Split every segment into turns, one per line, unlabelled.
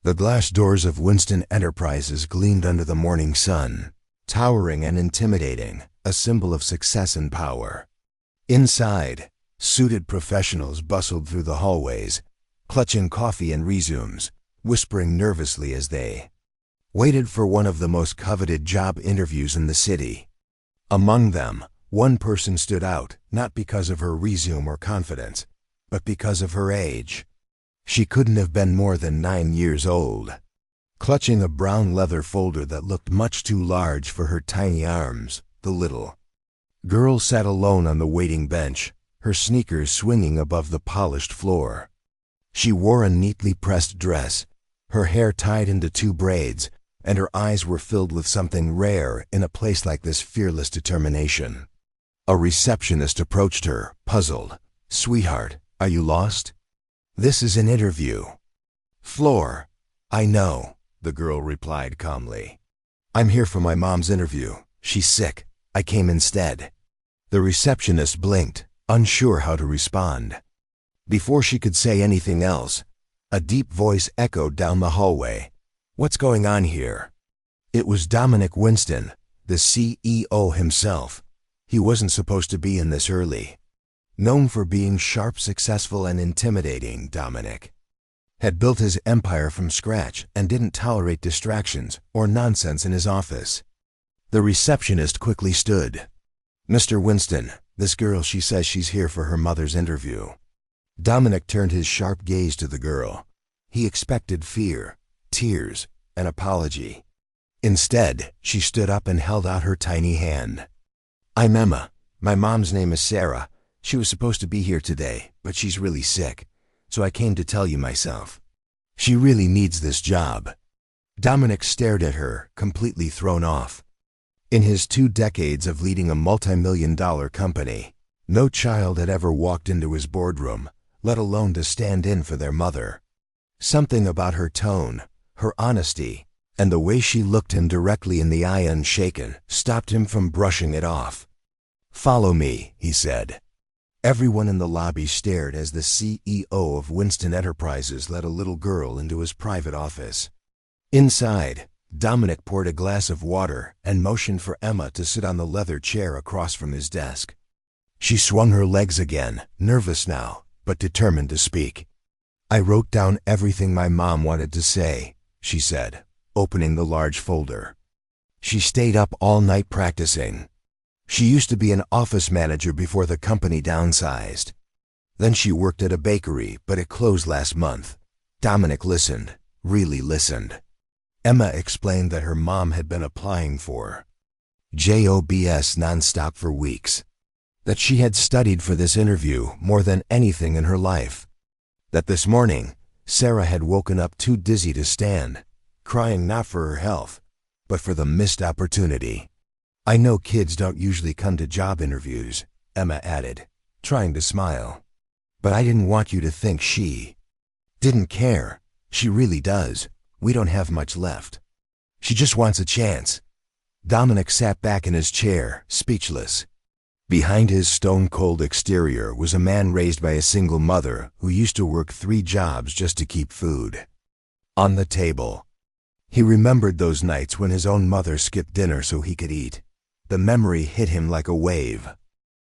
The glass doors of Winston Enterprises gleamed under the morning sun, towering and intimidating, a symbol of success and power. Inside, suited professionals bustled through the hallways, clutching coffee and resumes, whispering nervously as they waited for one of the most coveted job interviews in the city. Among them, one person stood out, not because of her resume or confidence, but because of her age. She couldn't have been more than 9 years old. Clutching a brown leather folder that looked much too large for her tiny arms, the little girl sat alone on the waiting bench, her sneakers swinging above the polished floor. She wore a neatly pressed dress, her hair tied into 2 braids, and her eyes were filled with something rare in a place like this: fearless determination. A receptionist approached her, puzzled. "Sweetheart, are you lost? This is an interview." "Floor, I know," the girl replied calmly. "I'm here for my mom's interview. She's sick. I came instead." The receptionist blinked, unsure how to respond. Before she could say anything else, a deep voice echoed down the hallway. "What's going on here?" It was Dominic Winston, the CEO himself. He wasn't supposed to be in this early. Known for being sharp, successful, and intimidating, Dominic had built his empire from scratch and didn't tolerate distractions or nonsense in his office. The receptionist quickly stood. "Mr. Winston, this girl, she says she's here for her mother's interview." Dominic turned his sharp gaze to the girl. He expected fear, tears, an apology. Instead, she stood up and held out her tiny hand. "I'm Emma. My mom's name is Sarah. She was supposed to be here today, but she's really sick, so I came to tell you myself. She really needs this job." Dominic stared at her, completely thrown off. In his 2 decades of leading a multi-million-dollar company, no child had ever walked into his boardroom, let alone to stand in for their mother. Something about her tone, her honesty, and the way she looked him directly in the eye unshaken, stopped him from brushing it off. "Follow me," he said. Everyone in the lobby stared as the CEO of Winston Enterprises led a little girl into his private office. Inside, Dominic poured a glass of water and motioned for Emma to sit on the leather chair across from his desk. She swung her legs again, nervous now, but determined to speak. "I wrote down everything my mom wanted to say," she said, opening the large folder. "She stayed up all night practicing. She used to be an office manager before the company downsized. Then she worked at a bakery, but it closed last month." Dominic listened, really listened. Emma explained that her mom had been applying for jobs nonstop for weeks, that she had studied for this interview more than anything in her life, that this morning Sarah had woken up too dizzy to stand, crying not for her health, but for the missed opportunity. "I know kids don't usually come to job interviews," Emma added, trying to smile. "But I didn't want you to think she didn't care. She really does. We don't have much left. She just wants a chance." Dominic sat back in his chair, speechless. Behind his stone-cold exterior was a man raised by a single mother who used to work 3 jobs just to keep food on the table. He remembered those nights when his own mother skipped dinner so he could eat. The memory hit him like a wave.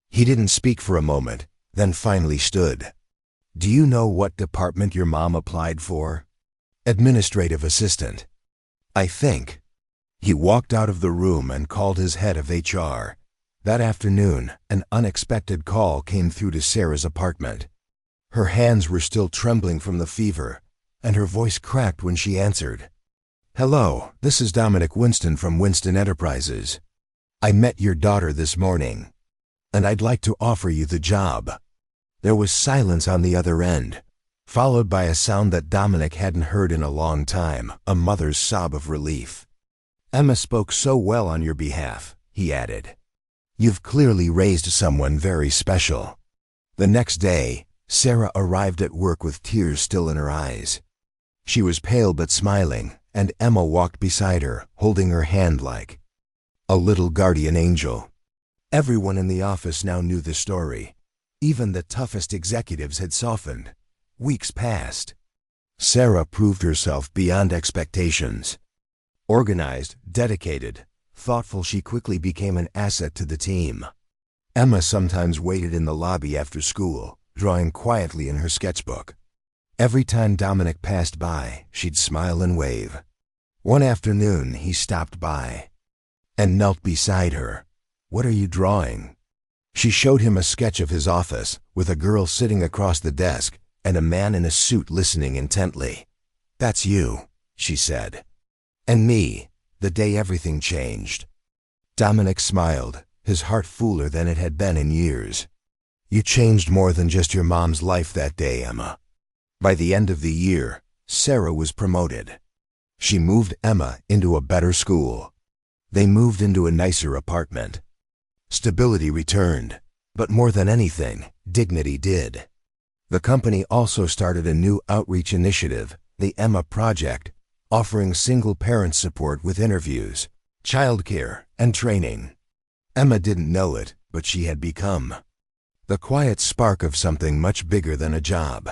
He didn't speak for a moment, then finally stood. "Do you know what department your mom applied for?" "Administrative assistant, I think." He walked out of the room and called his head of HR. That afternoon, an unexpected call came through to Sarah's apartment. Her hands were still trembling from the fever, and her voice cracked when she answered. "Hello, this is Dominic Winston from Winston Enterprises. I met your daughter this morning, and I'd like to offer you the job." There was silence on the other end, followed by a sound that Dominic hadn't heard in a long time, a mother's sob of relief. "Emma spoke so well on your behalf," he added. "You've clearly raised someone very special." The next day, Sarah arrived at work with tears still in her eyes. She was pale but smiling, and Emma walked beside her, holding her hand like a little guardian angel. Everyone in the office now knew the story. Even the toughest executives had softened. Weeks passed. Sarah proved herself beyond expectations. Organized, dedicated, thoughtful, she quickly became an asset to the team. Emma sometimes waited in the lobby after school, drawing quietly in her sketchbook. Every time Dominic passed by, she'd smile and wave. One afternoon, he stopped by and knelt beside her. "What are you drawing?" She showed him a sketch of his office, with a girl sitting across the desk and a man in a suit listening intently. "That's you," she said. "And me, the day everything changed." Dominic smiled, his heart fuller than it had been in years. "You changed more than just your mom's life that day, Emma." By the end of the year, Sarah was promoted. She moved Emma into a better school. They moved into a nicer apartment. Stability returned, but more than anything, dignity did. The company also started a new outreach initiative, the Emma Project, offering single-parent support with interviews, childcare, and training. Emma didn't know it, but she had become the quiet spark of something much bigger than a job.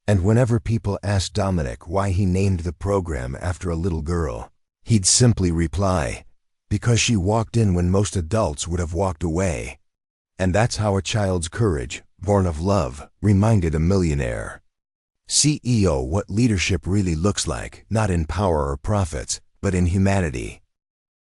And whenever people asked Dominic why he named the program after a little girl, he'd simply reply, "Because she walked in when most adults would have walked away." And that's how a child's courage, born of love, reminded a millionaire. CEO what leadership really looks like, not in power or profits, but in humanity.